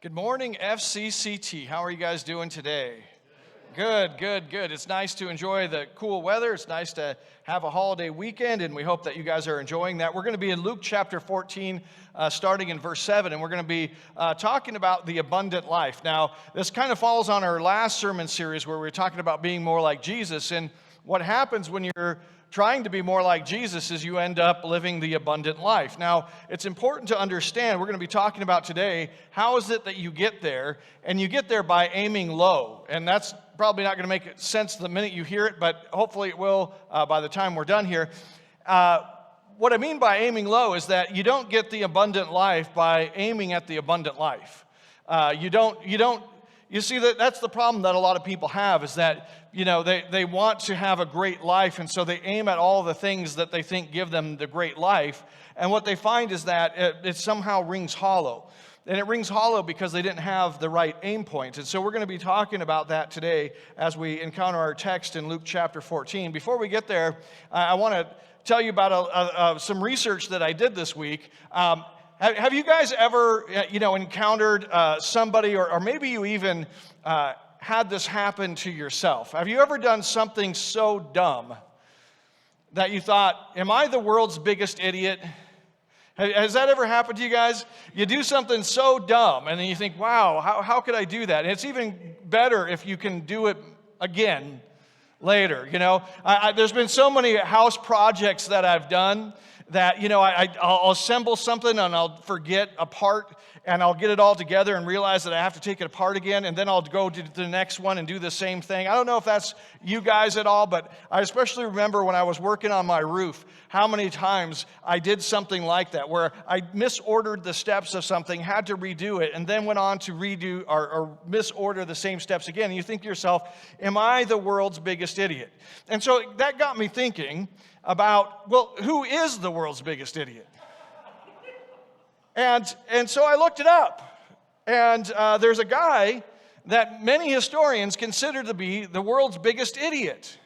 Good morning, FCCT. How are you guys doing today? Good. It's nice to enjoy the cool weather. It's nice to have a holiday weekend, and we hope that you guys are enjoying that. We're going to be in Luke chapter 14, starting in verse 7, and we're going to be talking about the abundant life. Now, this kind of falls on our last sermon series where we were talking about being more like Jesus, and what happens when you're trying to be more like Jesus is you end up living the abundant life. Now, it's important to understand, we're going to be talking about today, how is it that you get there? And you get there by aiming low. And that's probably not going to make sense the minute you hear it, but hopefully it will by the time we're done here. What I mean by aiming low is that you don't get the abundant life by aiming at the abundant life. You see, that's the problem that a lot of people have is that, they want to have a great life, and so they aim at all the things that they think give them the great life. And what they find is that it somehow rings hollow. And it rings hollow because they didn't have the right aim point. And so we're going to be talking about that today as we encounter our text in Luke chapter 14. Before we get there, I want to tell you about some research that I did this week. Have you guys ever, encountered somebody, or maybe you even had this happen to yourself? Have you ever done something so dumb that you thought, am I the world's biggest idiot? Has that ever happened to you guys? You do something so dumb, and then you think, wow, how could I do that? And it's even better if you can do it again later, There's been so many house projects that I've done that, I'll assemble something and I'll forget a part and I'll get it all together and realize that I have to take it apart again, and then I'll go to the next one and do the same thing. I don't know if that's you guys at all, but I especially remember when I was working on my roof, how many times I did something like that, where I misordered the steps of something, had to redo it, and then went on to redo or misorder the same steps again. And you think to yourself, am I the world's biggest idiot? And so that got me thinking about, well, who is the world's biggest idiot? And so I looked it up. And there's a guy that many historians consider to be the world's biggest idiot.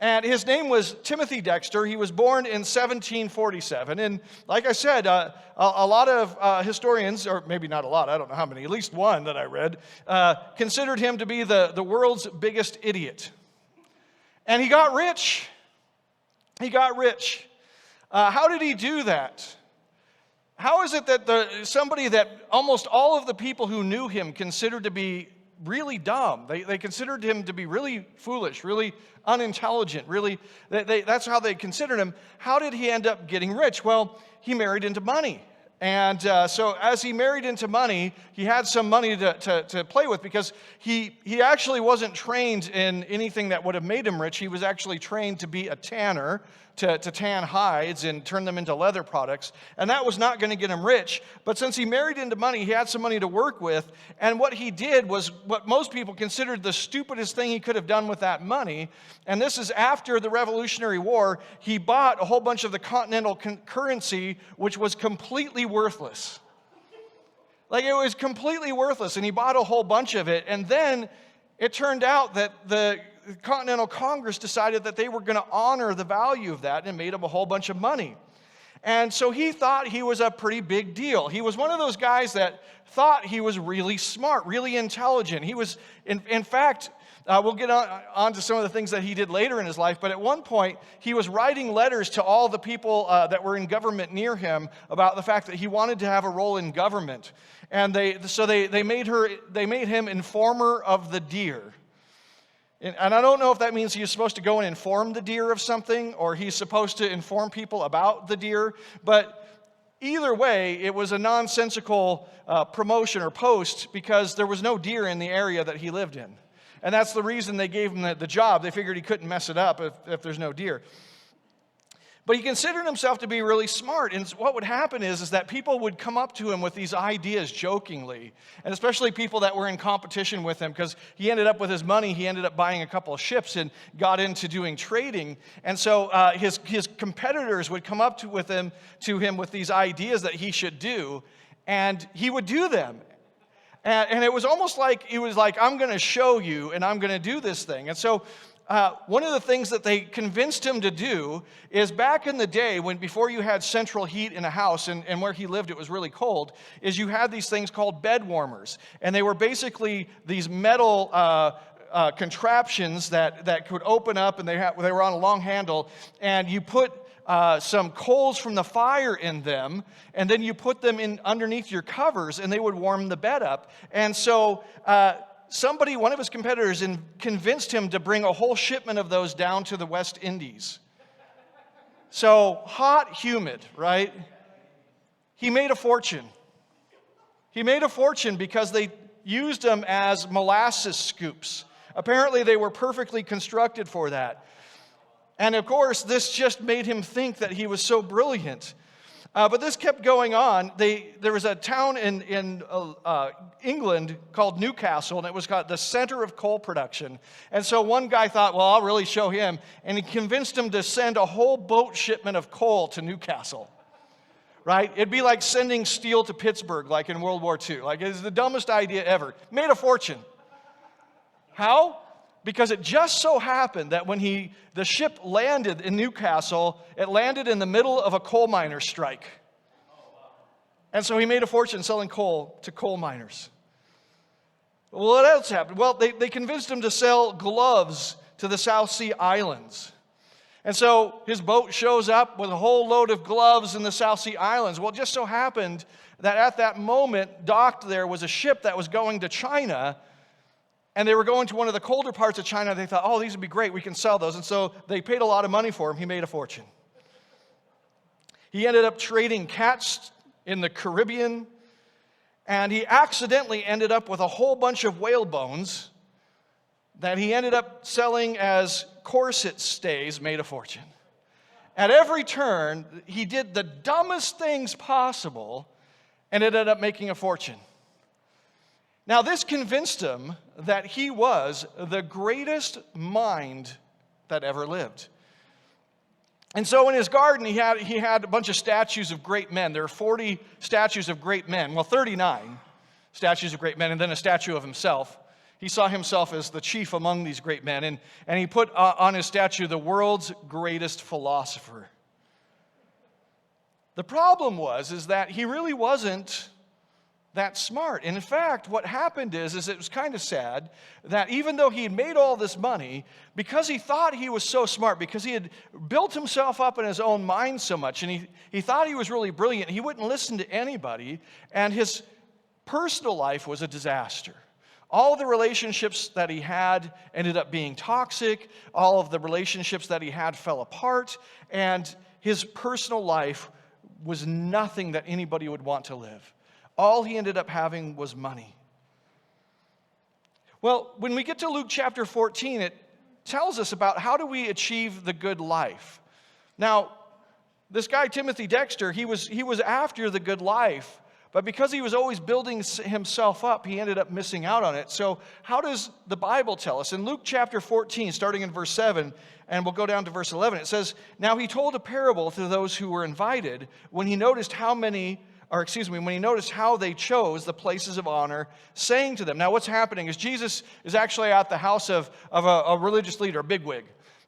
And his name was Timothy Dexter. He was born in 1747. And like I said, a lot of historians, or maybe not a lot, I don't know how many, at least one that I read, considered him to be the world's biggest idiot. And he got rich. How did he do that? How is it that somebody that almost all of the people who knew him considered to be really dumb, they considered him to be really foolish, really unintelligent, that's how they considered him. How did he end up getting rich? Well, he married into money. And so as he married into money, he had some money to play with, because he actually wasn't trained in anything that would have made him rich. He was actually trained to be a tanner, to tan hides and turn them into leather products. And that was not going to get him rich. But since he married into money, he had some money to work with. And what he did was what most people considered the stupidest thing he could have done with that money. And this is after the Revolutionary War. He bought a whole bunch of the continental currency, which was completely worthless. Like, it was completely worthless. And he bought a whole bunch of it. And then it turned out that the Continental Congress decided that they were going to honor the value of that, and made him a whole bunch of money. And so he thought he was a pretty big deal. He was one of those guys that thought he was really smart, really intelligent. He was, in fact, we'll get on to some of the things that he did later in his life, but at one point, he was writing letters to all the people that were in government near him about the fact that he wanted to have a role in government. And they made him informer of the deer. And I don't know if that means he's supposed to go and inform the deer of something, or he's supposed to inform people about the deer. But either way, it was a nonsensical promotion or post, because there was no deer in the area that he lived in. And that's the reason they gave him the job. They figured he couldn't mess it up if there's no deer. But he considered himself to be really smart. And what would happen is that people would come up to him with these ideas jokingly, and especially people that were in competition with him, because he ended up with his money, he ended up buying a couple of ships and got into doing trading. And so his competitors would come up to him with these ideas that he should do, and he would do them. And it was almost like, I'm going to show you, and I'm going to do this thing. And so one of the things that they convinced him to do is back in the day when before you had central heat in a house and where he lived it was really cold, is you had these things called bed warmers. And they were basically these metal contraptions that could open up, and they were on a long handle, and you put some coals from the fire in them, and then you put them in underneath your covers, and they would warm the bed up. And so one of his competitors, convinced him to bring a whole shipment of those down to the West Indies. So hot, humid, right? He made a fortune. He made a fortune because they used them as molasses scoops. Apparently, they were perfectly constructed for that. And of course, this just made him think that he was so brilliant. But this kept going on. There was a town in England called Newcastle, and it was called the center of coal production. And so one guy thought, well, I'll really show him. And he convinced him to send a whole boat shipment of coal to Newcastle. Right? It'd be like sending steel to Pittsburgh, like in World War II. Like, it's the dumbest idea ever. Made a fortune. How? Because it just so happened that when the ship landed in Newcastle, it landed in the middle of a coal miner strike. And so he made a fortune selling coal to coal miners. Well, what else happened? Well, they convinced him to sell gloves to the South Sea Islands. And so his boat shows up with a whole load of gloves in the South Sea Islands. Well, it just so happened that at that moment, docked there was a ship that was going to China, and they were going to one of the colder parts of China. They thought, oh, these would be great. We can sell those. And so they paid a lot of money for him. He made a fortune. He ended up trading cats in the Caribbean, and he accidentally ended up with a whole bunch of whale bones that he ended up selling as corset stays, made a fortune. At every turn, he did the dumbest things possible and ended up making a fortune. Now, this convinced him that he was the greatest mind that ever lived. And so in his garden, he had a bunch of statues of great men. There are 40 statues of great men. Well, 39 statues of great men, and then a statue of himself. He saw himself as the chief among these great men. And he put on his statue, the world's greatest philosopher. The problem is that he really wasn't that smart. And in fact, what happened is it was kind of sad that even though he had made all this money, because he thought he was so smart, because he had built himself up in his own mind so much, and he thought he was really brilliant, he wouldn't listen to anybody, and his personal life was a disaster. All the relationships that he had ended up being toxic. All of the relationships that he had fell apart, and his personal life was nothing that anybody would want to live. All he ended up having was money. Well, when we get to Luke chapter 14, it tells us about how do we achieve the good life. Now, this guy, Timothy Dexter, he was after the good life, but because he was always building himself up, he ended up missing out on it. So how does the Bible tell us? In Luke chapter 14, starting in verse 7, and we'll go down to verse 11, it says, "Now he told a parable to those who were invited when he noticed how they chose the places of honor, saying to them." Now what's happening is Jesus is actually at the house of a religious leader, a bigwig.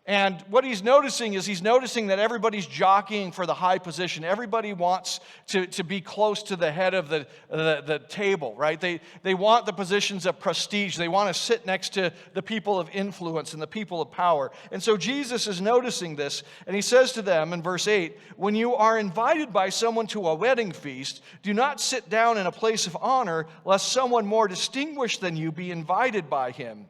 And what he's noticing that everybody's jockeying for the high position. Everybody wants to be close to the head of the table, right? They want the positions of prestige. They want to sit next to the people of influence and the people of power. And so Jesus is noticing this, and he says to them in verse 8, "When you are invited by someone to a wedding feast, do not sit down in a place of honor, lest someone more distinguished than you be invited by him.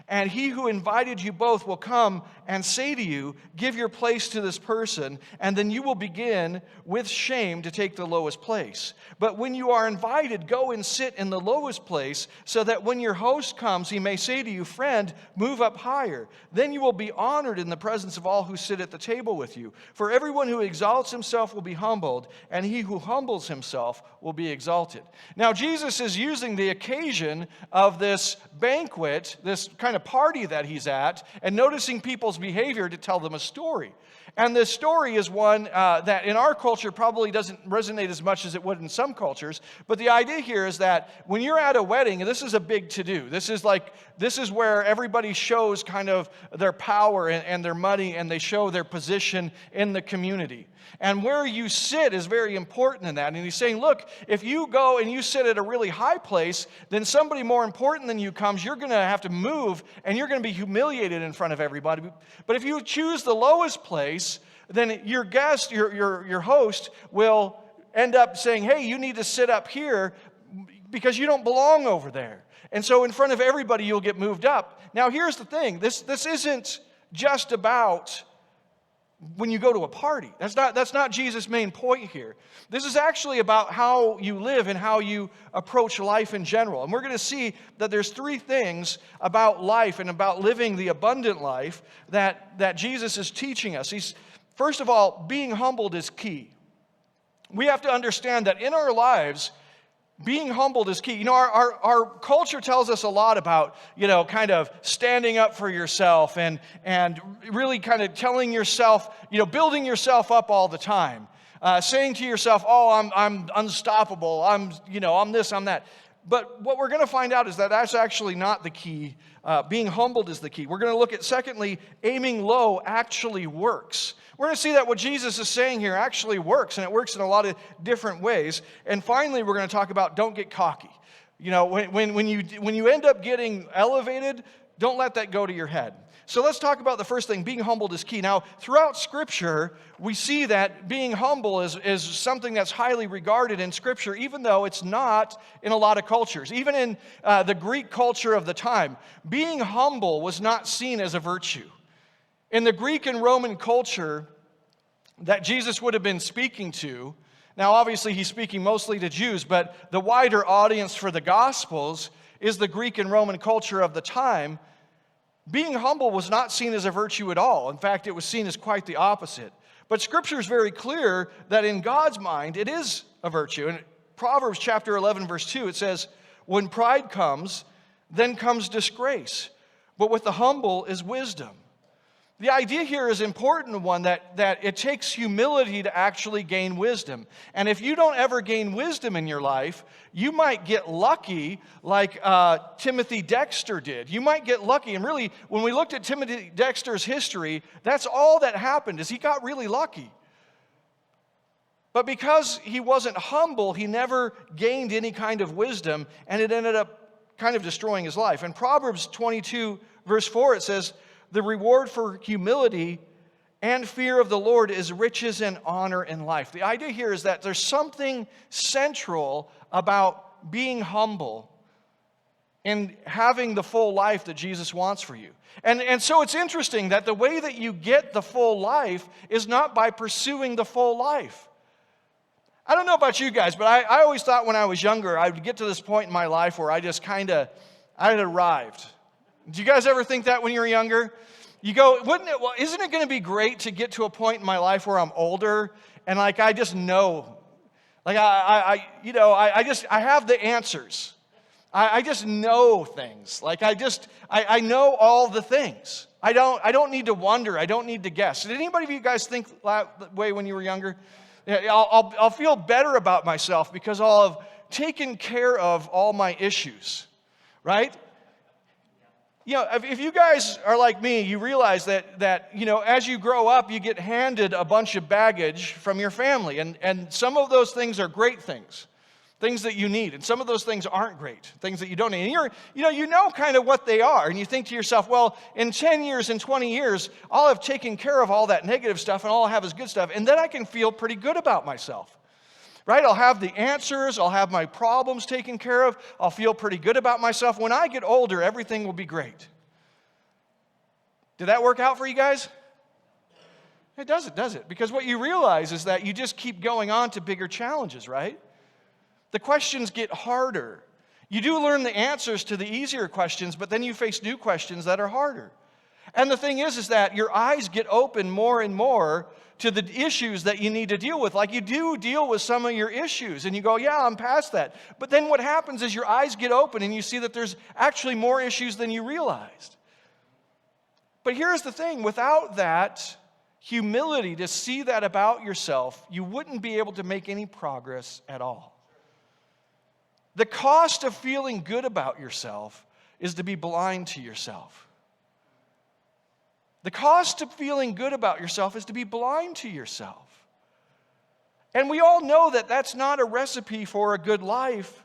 And he who invited you both will come and say to you, 'Give your place to this person,' and then you will begin with shame to take the lowest place. But when you are invited, go and sit in the lowest place, so that when your host comes, he may say to you, 'Friend, move up higher.' Then you will be honored in the presence of all who sit at the table with you. For everyone who exalts himself will be humbled, and he who humbles himself will be exalted." Now, Jesus is using the occasion of this banquet, this kind of party that he's at, and noticing people's behavior to tell them a story. And this story is one that in our culture probably doesn't resonate as much as it would in some cultures. But the idea here is that when you're at a wedding, and this is a big to-do. This is where everybody shows kind of their power and their money, and they show their position in the community. And where you sit is very important in that. And he's saying, look, if you go and you sit at a really high place, then somebody more important than you comes, you're going to have to move, and you're going to be humiliated in front of everybody. But if you choose the lowest place, then your guest, your host, will end up saying, hey, you need to sit up here because you don't belong over there. And so in front of everybody, you'll get moved up. Now, here's the thing. This isn't just about when you go to a party. That's not Jesus' main point here. This is actually about how you live and how you approach life in general. And we're going to see that there's three things about life and about living the abundant life that Jesus is teaching us. First of all, being humbled is key. We have to understand that in our lives, being humbled is key. You know, our culture tells us a lot about, kind of standing up for yourself and really kind of telling yourself, building yourself up all the time. Saying to yourself, oh, I'm unstoppable. I'm this, I'm that. But what we're going to find out is that that's actually not the key. Being humbled is the key. We're going to look at, secondly, aiming low actually works. We're going to see that what Jesus is saying here actually works, and it works in a lot of different ways. And finally, we're going to talk about don't get cocky. When you end up getting elevated, don't let that go to your head. So let's talk about the first thing. Being humbled is key. Now, throughout Scripture, we see that being humble is something that's highly regarded in Scripture, even though it's not in a lot of cultures. Even in the Greek culture of the time, being humble was not seen as a virtue. In the Greek and Roman culture that Jesus would have been speaking to, now obviously he's speaking mostly to Jews, but the wider audience for the Gospels is the Greek and Roman culture of the time. Being humble was not seen as a virtue at all. In fact, it was seen as quite the opposite. But Scripture is very clear that in God's mind, it is a virtue. In Proverbs chapter 11, verse 2, it says, when pride comes, then comes disgrace. But with the humble is wisdom. The idea here is an important one that it takes humility to actually gain wisdom. And if you don't ever gain wisdom in your life, you might get lucky like Timothy Dexter did. You might get lucky. And really, when we looked at Timothy Dexter's history, that's all that happened is he got really lucky. But because he wasn't humble, he never gained any kind of wisdom, and it ended up kind of destroying his life. In Proverbs 22, verse 4, it says, the reward for humility and fear of the Lord is riches and honor in life. The idea here is that there's something central about being humble and having the full life that Jesus wants for you. And so it's interesting that the way that you get the full life is not by pursuing the full life. I don't know about you guys, but I always thought when I was younger, I would get to this point in my life where I had arrived. Do you guys ever think that when you were younger? You go, isn't it going to be great to get to a point in my life where I'm older and I just know, I have the answers. I just know things. I know all the things. I don't need to wonder. I don't need to guess. Did anybody of you guys think that way when you were younger? I'll feel better about myself because I'll have taken care of all my issues, right? If you guys are like me, you realize that as you grow up, you get handed a bunch of baggage from your family. And some of those things are great things that you need. And some of those things aren't great, things that you don't need. And you know kind of what they are. And you think to yourself, well, in 10 years, in 20 years, I'll have taken care of all that negative stuff and all I'll have is good stuff. And then I can feel pretty good about myself. Right? I'll have the answers. I'll have my problems taken care of. I'll feel pretty good about myself. When I get older, everything will be great. Did that work out for you guys? It doesn't, does it? Because what you realize is that you just keep going on to bigger challenges, right? The questions get harder. You do learn the answers to the easier questions, but then you face new questions that are harder. And the thing is that your eyes get open more and more to the issues that you need to deal with. Like you do deal with some of your issues and you go, yeah, I'm past that. But then what happens is your eyes get open and you see that there's actually more issues than you realized. But here's the thing, without that, humility, to see that about yourself, you wouldn't be able to make any progress at all. The cost of feeling good about yourself is to be blind to yourself. The cost of feeling good about yourself is to be blind to yourself. And we all know that that's not a recipe for a good life.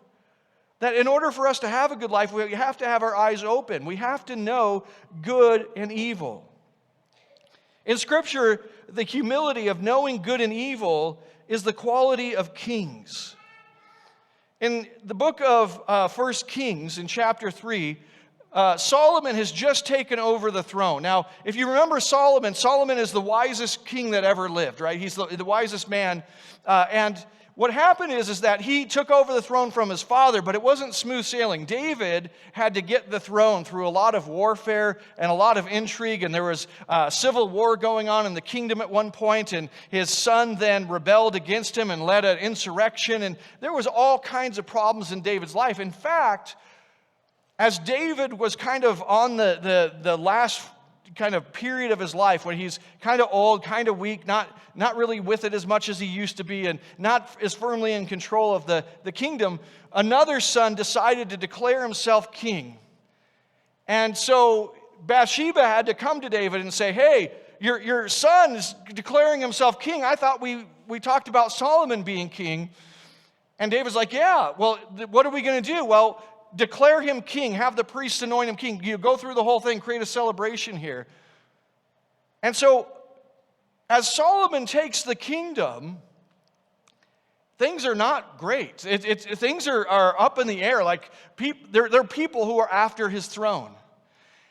That in order for us to have a good life, we have to have our eyes open. We have to know good and evil. In Scripture, the humility of knowing good and evil is the quality of kings. In the book of 1 Kings, in chapter 3, Solomon has just taken over the throne. Now, if you remember Solomon is the wisest king that ever lived, right? He's the wisest man. And what happened is that he took over the throne from his father, but it wasn't smooth sailing. David had to get the throne through a lot of warfare and a lot of intrigue, and there was civil war going on in the kingdom at one point, and his son then rebelled against him and led an insurrection, and there was all kinds of problems in David's life. In fact, as David was kind of on the last kind of period of his life when he's kind of old, kind of weak, not really with it as much as he used to be, and not as firmly in control of the kingdom, another son decided to declare himself king. And so Bathsheba had to come to David and say, hey, your son is declaring himself king. I thought we talked about Solomon being king. And David's like, yeah, well, what are we going to do? Well, declare him king, have the priests anoint him king. You go through the whole thing, create a celebration here. And so, as Solomon takes the kingdom, things are not great. Things are up in the air. Like there are people who are after his throne.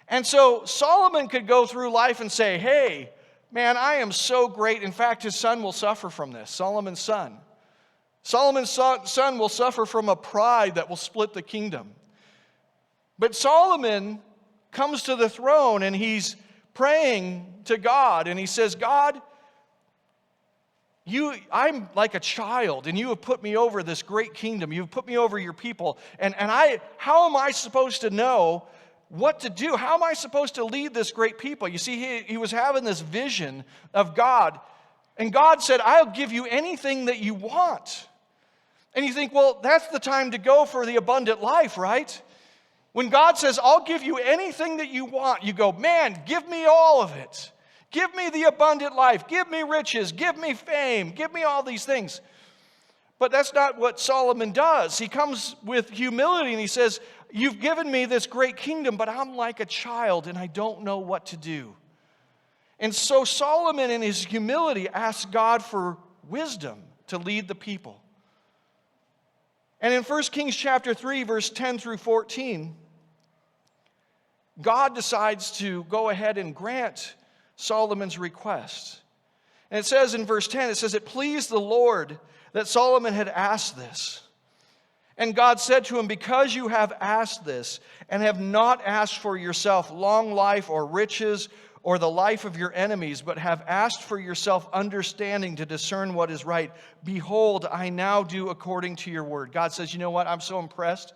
And so Solomon could go through life and say, hey, man, I am so great. In fact, his son will suffer from this, Solomon's son. Solomon's son will suffer from a pride that will split the kingdom. But Solomon comes to the throne and he's praying to God, and he says, God, I'm like a child, and you have put me over this great kingdom. You've put me over your people. And how am I supposed to know what to do? How am I supposed to lead this great people? You see, he was having this vision of God, and God said, I'll give you anything that you want. And you think, well, that's the time to go for the abundant life, right? When God says, I'll give you anything that you want, you go, man, give me all of it. Give me the abundant life. Give me riches. Give me fame. Give me all these things. But that's not what Solomon does. He comes with humility and he says, you've given me this great kingdom, but I'm like a child and I don't know what to do. And so Solomon in his humility asks God for wisdom to lead the people. And in 1 Kings chapter 3, verse 10 through 14, God decides to go ahead and grant Solomon's request. And it says in verse 10, it says, it pleased the Lord that Solomon had asked this. And God said to him, because you have asked this and have not asked for yourself long life or riches or the life of your enemies, but have asked for yourself understanding to discern what is right, behold, I now do according to your word. God says, you know what? I'm so impressed.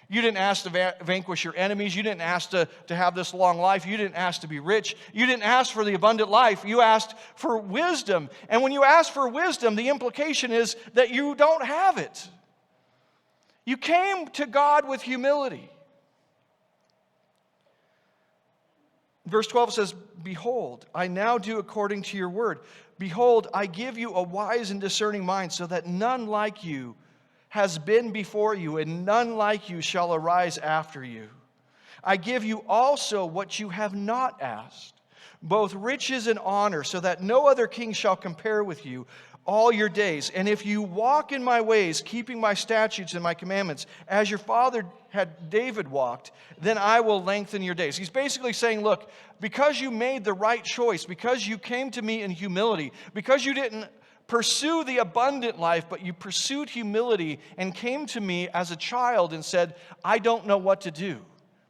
You didn't ask to vanquish your enemies. You didn't ask to have this long life. You didn't ask to be rich. You didn't ask for the abundant life. You asked for wisdom. And when you ask for wisdom, the implication is that you don't have it. You came to God with humility. Verse 12 says, behold, I now do according to your word. Behold, I give you a wise and discerning mind, so that none like you has been before you, and none like you shall arise after you. I give you also what you have not asked, both riches and honor, so that no other king shall compare with you all your days. And if you walk in my ways, keeping my statutes and my commandments, as your father had David walked, then I will lengthen your days. He's basically saying, look, because you made the right choice, because you came to me in humility, because you didn't pursue the abundant life, but you pursued humility and came to me as a child and said, I don't know what to do.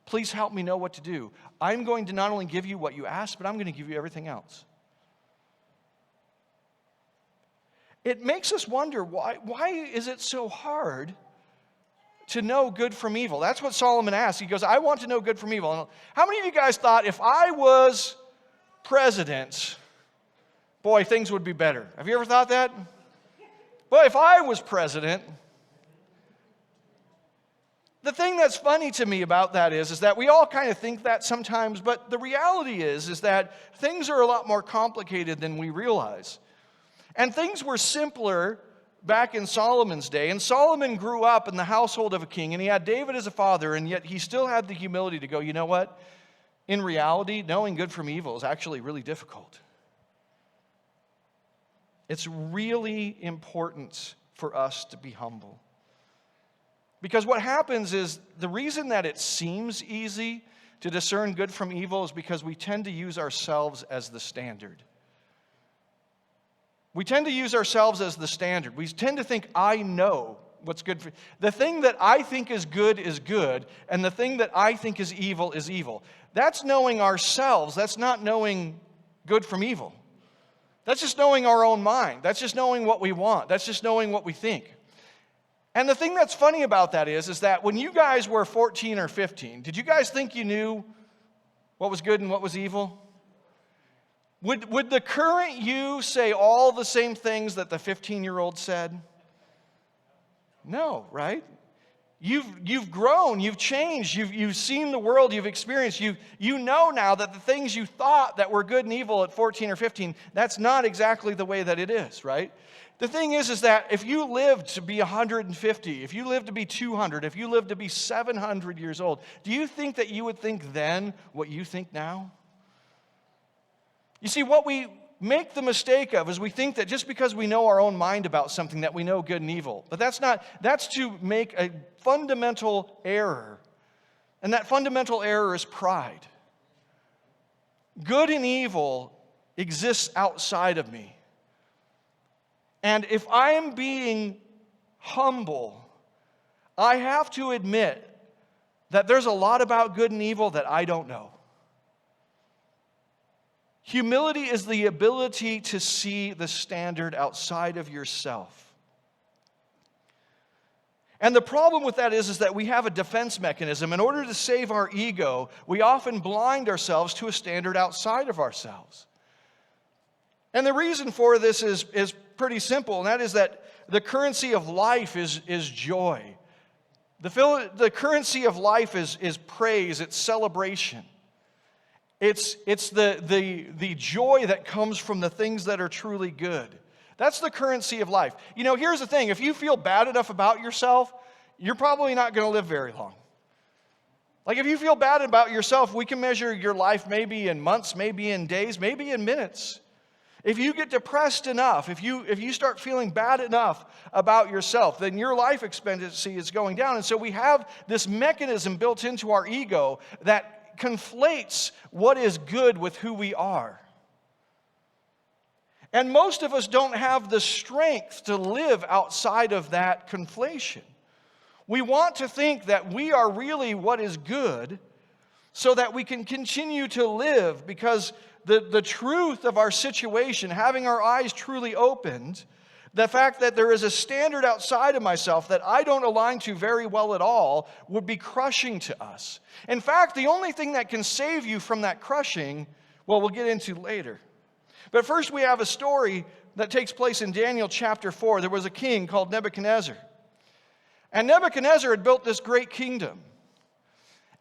Please help me know what to do. I'm going to not only give you what you asked, but I'm going to give you everything else. It makes us wonder, why is it so hard to know good from evil? That's what Solomon asked. He goes, I want to know good from evil. How many of you guys thought, if I was president, boy, things would be better. Have you ever thought that? Well, if I was president, the thing that's funny to me about that is that we all kind of think that sometimes, but the reality is that things are a lot more complicated than we realize. And things were simpler back in Solomon's day, and Solomon grew up in the household of a king, and he had David as a father, and yet he still had the humility to go, you know what? In reality, knowing good from evil is actually really difficult. It's really important for us to be humble. Because what happens is the reason that it seems easy to discern good from evil is because we tend to use ourselves as the standard. We tend to use ourselves as the standard. We tend to think, I know what's good for the thing that I think is good, and the thing that I think is evil is evil. That's knowing ourselves. That's not knowing good from evil. That's just knowing our own mind. That's just knowing what we want. That's just knowing what we think. And the thing that's funny about that is that when you guys were 14 or 15, did you guys think you knew what was good and what was evil? Would the current you say all the same things that the 15-year-old said? No, right? You've grown, you've changed, you've seen the world, you've experienced, you know now that the things you thought that were good and evil at 14 or 15, that's not exactly the way that it is, right? The thing is that if you lived to be 150, if you lived to be 200, if you lived to be 700 years old, do you think that you would think then what you think now? You see, what we make the mistake of is we think that just because we know our own mind about something that we know good and evil. But that's to make a fundamental error. And that fundamental error is pride. Good and evil exists outside of me. And if I am being humble, I have to admit that there's a lot about good and evil that I don't know. Humility is the ability to see the standard outside of yourself. And the problem with that is that we have a defense mechanism. In order to save our ego, we often blind ourselves to a standard outside of ourselves. And the reason for this is pretty simple, and that is that the currency of life is joy. The currency of life is praise, it's celebration. It's the joy that comes from the things that are truly good. That's the currency of life. You know, here's the thing. If you feel bad enough about yourself, you're probably not going to live very long. Like if you feel bad about yourself, we can measure your life maybe in months, maybe in days, maybe in minutes. If you get depressed enough, if you start feeling bad enough about yourself, then your life expectancy is going down. And so we have this mechanism built into our ego that conflates what is good with who we are. And most of us don't have the strength to live outside of that conflation. We want to think that we are really what is good so that we can continue to live, because the truth of our situation, having our eyes truly opened, the fact that there is a standard outside of myself that I don't align to very well at all, would be crushing to us. In fact, the only thing that can save you from that crushing, well, we'll get into later. But first we have a story that takes place in Daniel chapter 4. There was a king called Nebuchadnezzar. And Nebuchadnezzar had built this great kingdom.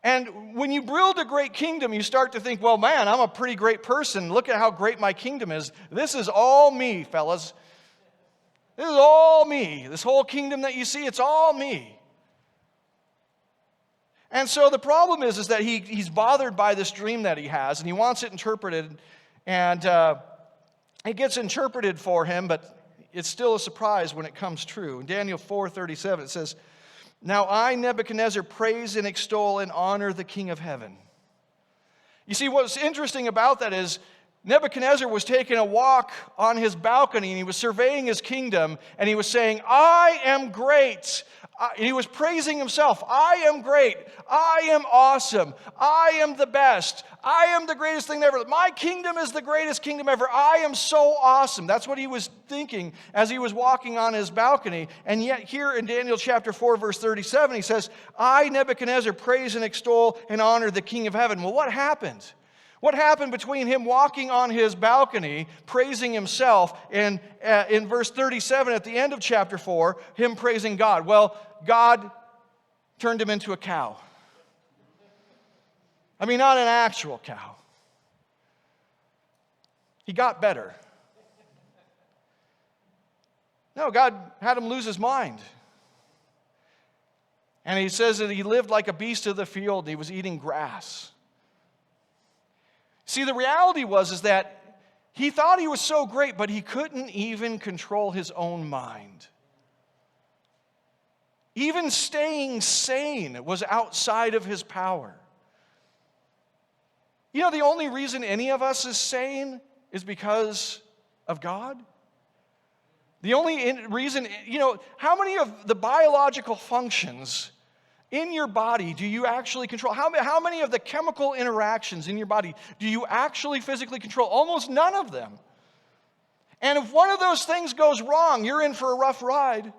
And when you build a great kingdom, you start to think, well, man, I'm a pretty great person. Look at how great my kingdom is. This is all me, fellas. This is all me. This whole kingdom that you see, it's all me. And so the problem is that he's bothered by this dream that he has, and he wants it interpreted. And it gets interpreted for him, but it's still a surprise when it comes true. In Daniel 4:37, it says, "Now I, Nebuchadnezzar, praise and extol and honor the King of heaven." You see, what's interesting about that is Nebuchadnezzar was taking a walk on his balcony, and he was surveying his kingdom, and he was saying, I am great. He was praising himself. I am great. I am awesome. I am the best. I am the greatest thing ever. My kingdom is the greatest kingdom ever. I am so awesome. That's what he was thinking as he was walking on his balcony. And yet here in Daniel chapter 4, verse 37, he says, I, Nebuchadnezzar, praise and extol and honor the King of heaven. Well, what happened? What happened between him walking on his balcony, praising himself, and in verse 37 at the end of chapter 4, him praising God? Well, God turned him into a cow. I mean, not an actual cow. He got better. No, God had him lose his mind. And he says that he lived like a beast of the field. He was eating grass. See, the reality is that he thought he was so great, but he couldn't even control his own mind. Even staying sane was outside of his power. You know, the only reason any of us is sane is because of God. The only reason, how many of the biological functions in your body do you actually control? How many of the chemical interactions in your body do you actually physically control? Almost none of them. And if one of those things goes wrong, you're in for a rough ride.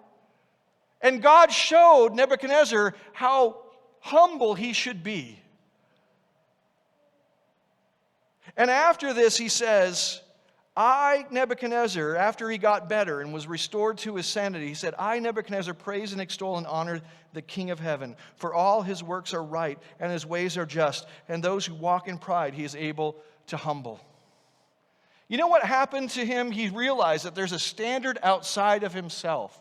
And God showed Nebuchadnezzar how humble he should be. And after this, he says, I, Nebuchadnezzar, after he got better and was restored to his sanity, he said, I, Nebuchadnezzar, praise and extol and honor the King of heaven, for all his works are right and his ways are just, and those who walk in pride he is able to humble. You know what happened to him? He realized that there's a standard outside of himself.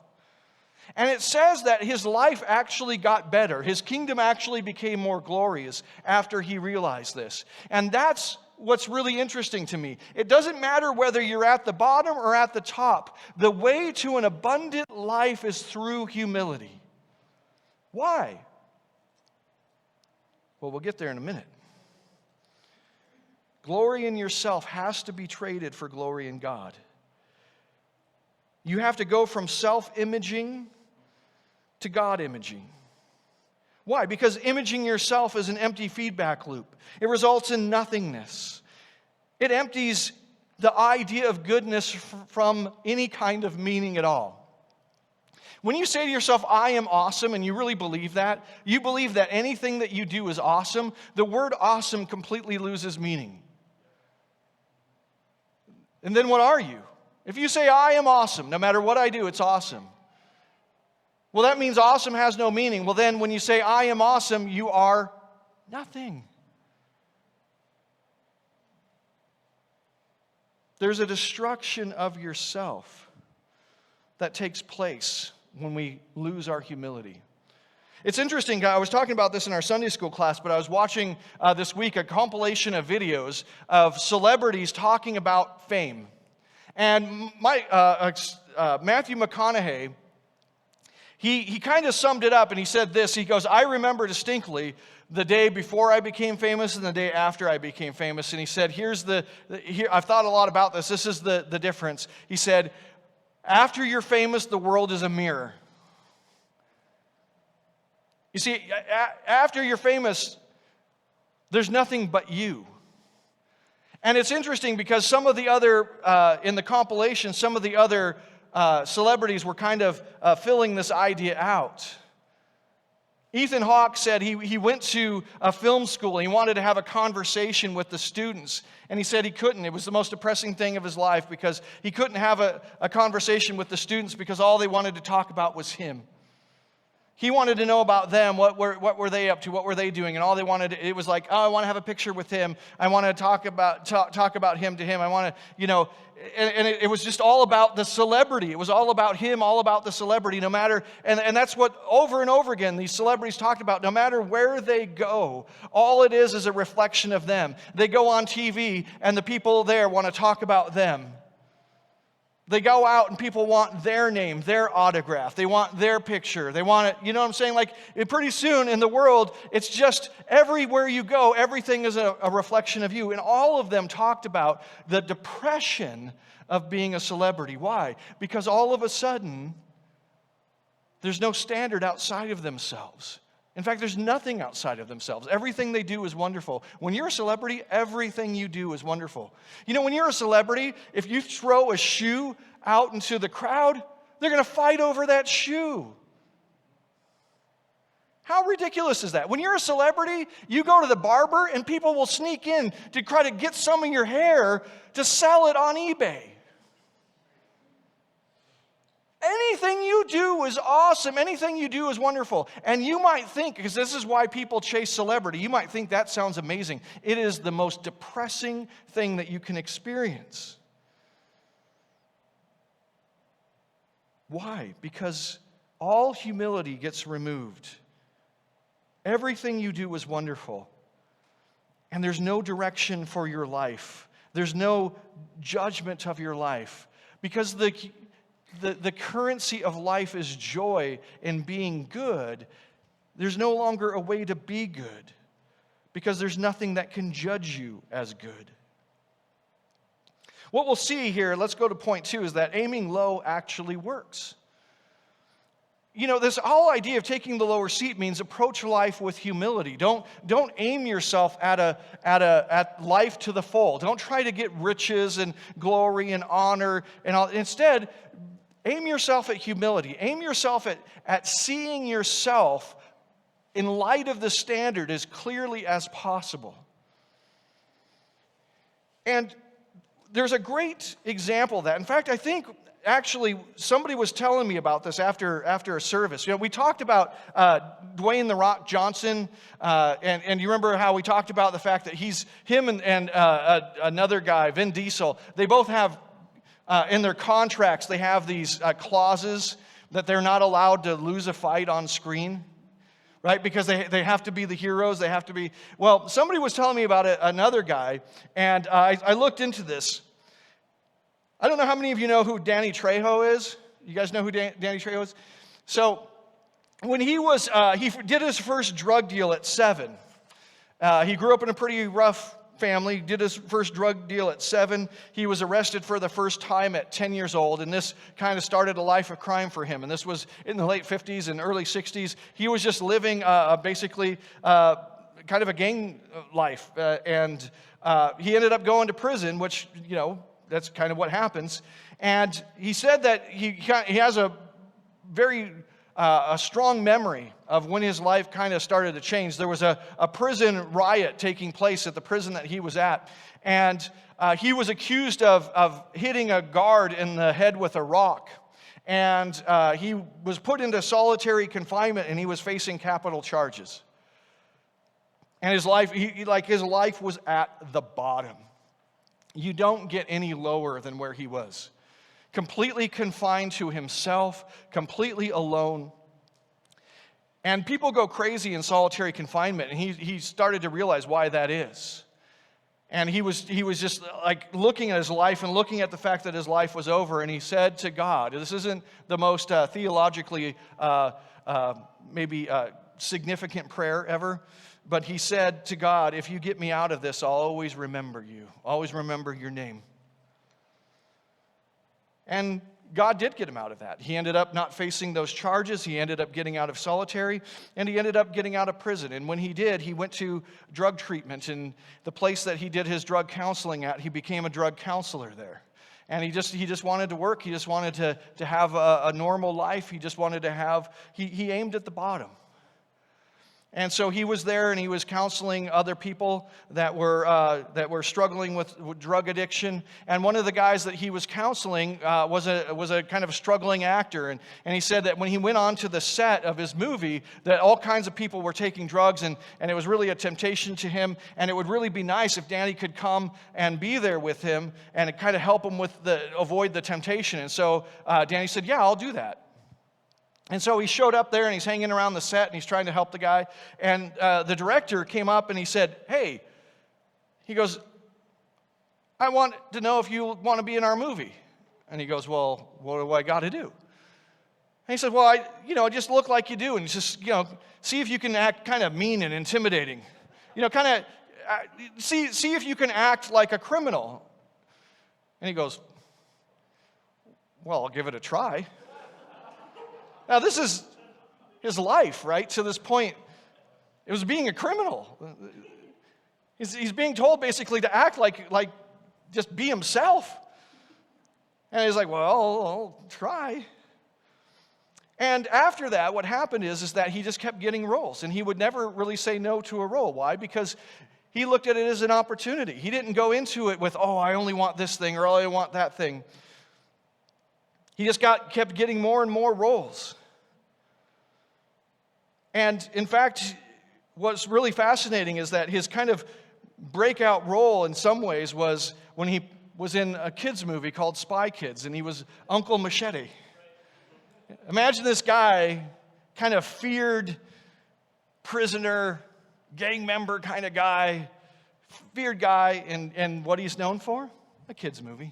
And it says that his life actually got better. His kingdom actually became more glorious after he realized this. And that's what's really interesting to me. It doesn't matter whether you're at the bottom or at the top. The way to an abundant life is through humility. Why? Well, we'll get there in a minute. Glory in yourself has to be traded for glory in God. You have to go from self-imaging to God-imaging. Why? Because imaging yourself is an empty feedback loop. It results in nothingness. It empties the idea of goodness from any kind of meaning at all. When you say to yourself, I am awesome, and you really believe that, you believe that anything that you do is awesome, the word awesome completely loses meaning. And then what are you? If you say, I am awesome, no matter what I do, it's awesome. Well, that means awesome has no meaning. Well, then when you say, I am awesome, you are nothing. There's a destruction of yourself that takes place when we lose our humility. It's interesting, I was talking about this in our Sunday school class, but I was watching this week a compilation of videos of celebrities talking about fame. And Matthew McConaughey, he kind of summed it up, and he said this. He goes, I remember distinctly the day before I became famous and the day after I became famous. And he said, here I've thought a lot about this. This is the difference. He said, after you're famous, the world is a mirror. You see, after you're famous, there's nothing but you. And it's interesting because some of the other, in the compilation, some of the other celebrities were kind of filling this idea out. Ethan Hawke said he went to a film school and he wanted to have a conversation with the students. And he said he couldn't. It was the most depressing thing of his life because he couldn't have a conversation with the students because all they wanted to talk about was him. He wanted to know about them, what were they up to, what were they doing, and all they wanted, it was like, oh, I want to have a picture with him. I want to talk about him to him. I want to, and it was just all about the celebrity. It was all about him, all about the celebrity, no matter, and that's what over and over again these celebrities talked about. No matter where they go, all it is a reflection of them. They go on TV, and the people there want to talk about them. They go out and people want their name, their autograph. They want their picture. They want it, you know what I'm saying? Like, pretty soon in the world, it's just everywhere you go, everything is a reflection of you. And all of them talked about the depression of being a celebrity. Why? Because all of a sudden, there's no standard outside of themselves. In fact, there's nothing outside of themselves. Everything they do is wonderful. When you're a celebrity, everything you do is wonderful. When you're a celebrity, if you throw a shoe out into the crowd, they're going to fight over that shoe. How ridiculous is that? When you're a celebrity, you go to the barber and people will sneak in to try to get some of your hair to sell it on eBay. Anything you do is awesome. Anything you do is wonderful. And you might think, because this is why people chase celebrity, you might think that sounds amazing. It is the most depressing thing that you can experience. Why? Because all humility gets removed. Everything you do is wonderful. And there's no direction for your life. There's no judgment of your life. Because the currency of life is joy in being good. There's no longer a way to be good because there's nothing that can judge you as good. What we'll see here, let's go to point 2, is that aiming low actually works. You know, this whole idea of taking the lower seat means approach life with humility. Don't aim yourself at life to the full. Don't try to get riches and glory and honor and all. Instead, aim yourself at humility. Aim yourself at seeing yourself in light of the standard as clearly as possible. And there's a great example of that. In fact, I think actually somebody was telling me about this after a service. You know, we talked about Dwayne "The Rock" Johnson, and you remember how we talked about the fact that him and another guy, Vin Diesel, they both have in their contracts, they have these clauses that they're not allowed to lose a fight on screen, right? Because they have to be the heroes. They have to be. Well, somebody was telling me about another guy, and I looked into this. I don't know how many of you know who Danny Trejo is. You guys know who Danny Trejo is? So when he did his first drug deal at 7. He grew up in a pretty rough family, did his first drug deal at 7. He was arrested for the first time at 10 years old, and this kind of started a life of crime for him. And this was in the late 50s and early 60s. He was just living basically kind of a gang life. And he ended up going to prison, which, you know, that's kind of what happens. And he said that he has a very a strong memory of when his life kind of started to change. There was a prison riot taking place at the prison that he was at. And he was accused of hitting a guard in the head with a rock. And he was put into solitary confinement, and he was facing capital charges. And his life, his life was at the bottom. You don't get any lower than where he was. Completely confined to himself, completely alone. And people go crazy in solitary confinement, and he started to realize why that is. And he was just like looking at his life and looking at the fact that his life was over, and he said to God, this isn't the most theologically significant prayer ever, but he said to God, if you get me out of this, I'll always remember you, always remember your name. And God did get him out of that. He ended up not facing those charges. He ended up getting out of solitary, and he ended up getting out of prison. And when he did, he went to drug treatment. And the place that he did his drug counseling at, he became a drug counselor there. And he just wanted to work. He just wanted to have a normal life. He just wanted to have, he aimed at the bottom. And so he was there, and he was counseling other people that were struggling with drug addiction. And one of the guys that he was counseling was a kind of a struggling actor. And he said that when he went on to the set of his movie, that all kinds of people were taking drugs, and it was really a temptation to him. And it would really be nice if Danny could come and be there with him and kind of help him avoid the temptation. And so Danny said, yeah, I'll do that. And so he showed up there, and he's hanging around the set, and he's trying to help the guy. And the director came up, and he said, hey, he goes, I want to know if you want to be in our movie. And he goes, well, what do I got to do? And he said, well, I just look like you do, and just, see if you can act kind of mean and intimidating. Kind of see if you can act like a criminal. And he goes, well, I'll give it a try. Now, this is his life, right? To this point, it was being a criminal. He's being told basically to act like just be himself. And he's like, well, I'll try. And after that, what happened is that he just kept getting roles, and he would never really say no to a role. Why? Because he looked at it as an opportunity. He didn't go into it with, oh, I only want this thing or I want that thing. He just kept getting more and more roles. And in fact, what's really fascinating is that his kind of breakout role in some ways was when he was in a kids movie called Spy Kids, and he was Uncle Machete. Imagine this guy, kind of feared prisoner, gang member kind of guy, feared guy, and what he's known for? A kids movie.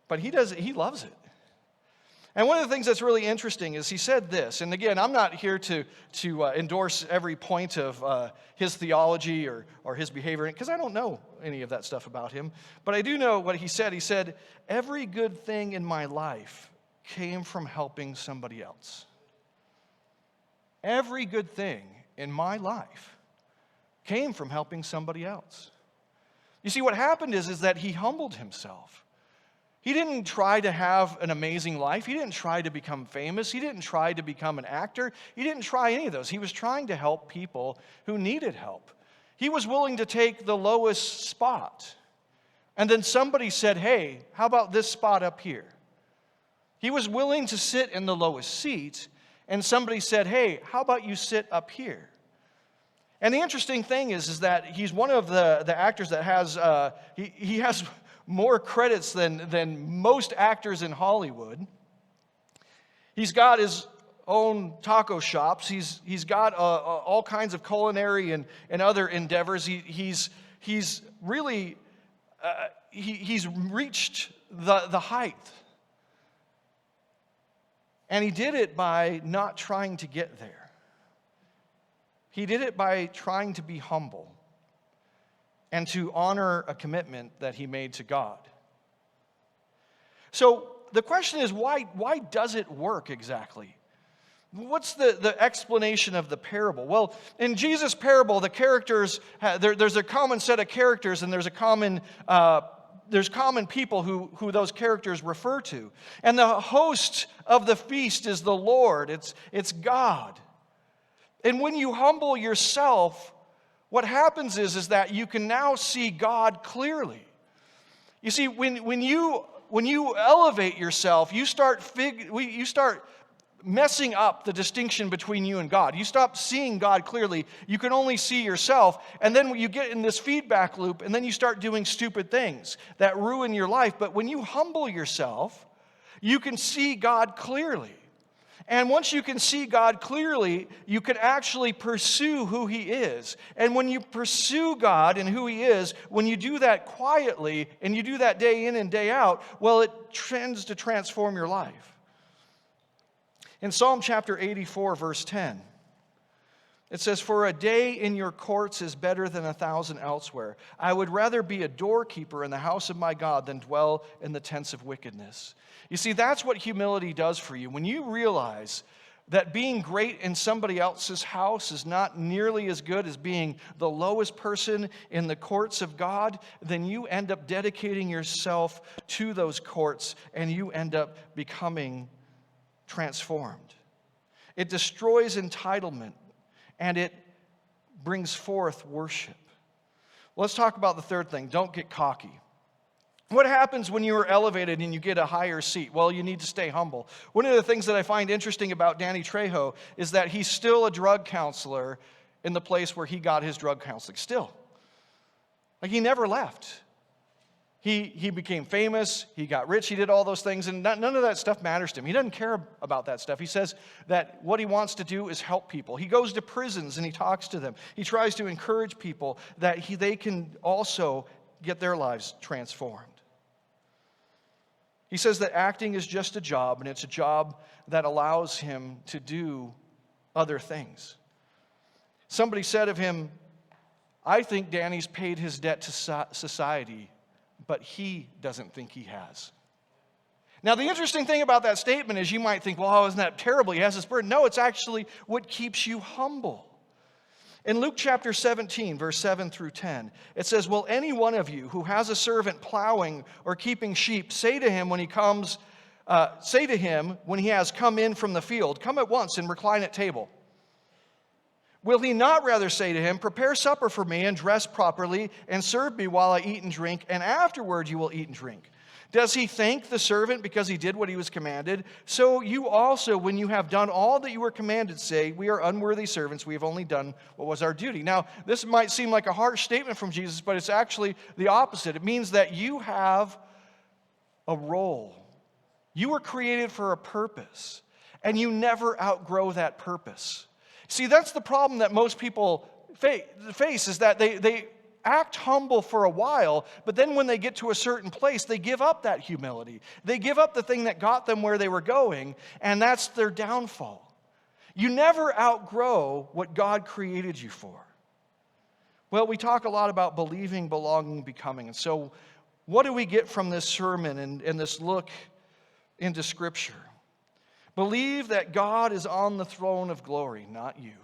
But he loves it. And one of the things that's really interesting is he said this, and again, I'm not here to endorse every point of his theology or his behavior, because I don't know any of that stuff about him, but I do know what he said. He said, every good thing in my life came from helping somebody else. Every good thing in my life came from helping somebody else. You see, what happened is that he humbled himself. He didn't try to have an amazing life. He didn't try to become famous. He didn't try to become an actor. He didn't try any of those. He was trying to help people who needed help. He was willing to take the lowest spot. And then somebody said, hey, how about this spot up here? He was willing to sit in the lowest seat, and somebody said, hey, how about you sit up here? And the interesting thing is that he's one of the actors that has, he has more credits than most actors in Hollywood. He's got his own taco shops. He's got all kinds of culinary and other endeavors. He's really, he's reached the height. And he did it by not trying to get there. He did it by trying to be humble and to honor a commitment that he made to God. So the question is, why does it work exactly? What's the explanation of the parable? Well, in Jesus' parable, the characters, there's a common set of characters, and there's common people who those characters refer to. And the host of the feast is the Lord. It's God. And when you humble yourself, what happens is that you can now see God clearly. You see, when you elevate yourself, you start messing up the distinction between you and God. You stop seeing God clearly. You can only see yourself. And then you get in this feedback loop, and then you start doing stupid things that ruin your life. But when you humble yourself, you can see God clearly. And once you can see God clearly, you can actually pursue who He is. And when you pursue God and who He is, when you do that quietly, and you do that day in and day out, well, it tends to transform your life. In Psalm chapter 84, verse 10, it says, "For a day in your courts is better than 1,000 elsewhere. I would rather be a doorkeeper in the house of my God than dwell in the tents of wickedness." You see, that's what humility does for you. When you realize that being great in somebody else's house is not nearly as good as being the lowest person in the courts of God, then you end up dedicating yourself to those courts, and you end up becoming transformed. It destroys entitlement, and it brings forth worship. Let's talk about the third thing. Don't get cocky. What happens when you are elevated and you get a higher seat? Well, you need to stay humble. One of the things that I find interesting about Danny Trejo is that he's still a drug counselor in the place where he got his drug counseling. Still. Like, he never left. He became famous, he got rich, he did all those things, and none of that stuff matters to him. He doesn't care about that stuff. He says that what he wants to do is help people. He goes to prisons and he talks to them. He tries to encourage people that they can also get their lives transformed. He says that acting is just a job, and it's a job that allows him to do other things. Somebody said of him, "I think Danny's paid his debt to society, but he doesn't think he has." Now, the interesting thing about that statement is you might think, well, isn't that terrible? He has this burden. No, it's actually what keeps you humble. In Luke chapter 17, verse 7 through 10, it says, "Will any one of you who has a servant plowing or keeping sheep say to him when he comes, say to him when he has come in from the field, come at once and recline at table? Will he not rather say to him, prepare supper for me and dress properly and serve me while I eat and drink, and afterward you will eat and drink? Does he thank the servant because he did what he was commanded? So you also, when you have done all that you were commanded, say, we are unworthy servants, we have only done what was our duty. Now, this might seem like a harsh statement from Jesus, but it's actually the opposite. It means that you have a role. You were created for a purpose, and you never outgrow that purpose. See, that's the problem that most people face, is that they act humble for a while, but then when they get to a certain place, they give up that humility. They give up the thing that got them where they were going, and that's their downfall. You never outgrow what God created you for. Well, we talk a lot about believing, belonging, becoming. And so what do we get from this sermon and this look into Scripture? Believe that God is on the throne of glory, not you.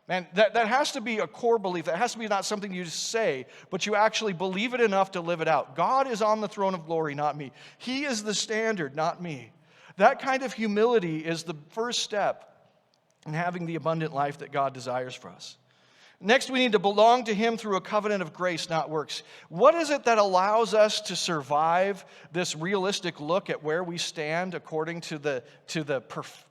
Man, that has to be a core belief. That has to be not something you just say, but you actually believe it enough to live it out. God is on the throne of glory, not me. He is the standard, not me. That kind of humility is the first step in having the abundant life that God desires for us. Next, we need to belong to Him through a covenant of grace, not works. What is it that allows us to survive this realistic look at where we stand according to the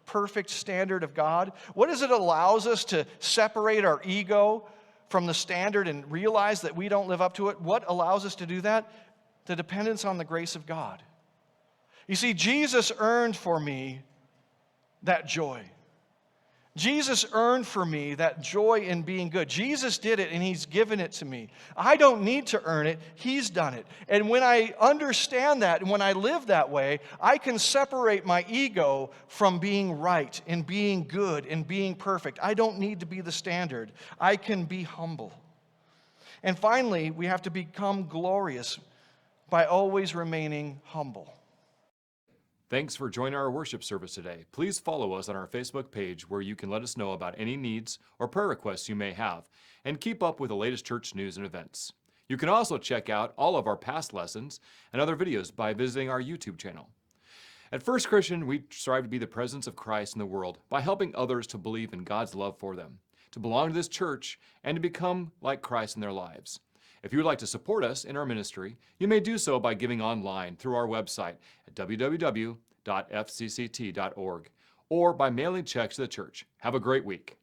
perfect standard of God? What is it that allows us to separate our ego from the standard and realize that we don't live up to it? What allows us to do that? The dependence on the grace of God. You see, Jesus earned for me that joy. Jesus earned for me that joy in being good. Jesus did it, and He's given it to me. I don't need to earn it. He's done it. And when I understand that, and when I live that way, I can separate my ego from being right and being good and being perfect. I don't need to be the standard. I can be humble. And finally, we have to become glorious by always remaining humble. Thanks for joining our worship service today. Please follow us on our Facebook page where you can let us know about any needs or prayer requests you may have and keep up with the latest church news and events. You can also check out all of our past lessons and other videos by visiting our YouTube channel. At First Christian, we strive to be the presence of Christ in the world by helping others to believe in God's love for them, to belong to this church, and to become like Christ in their lives. If you would like to support us in our ministry, you may do so by giving online through our website at www.fcct.org or by mailing checks to the church. Have a great week.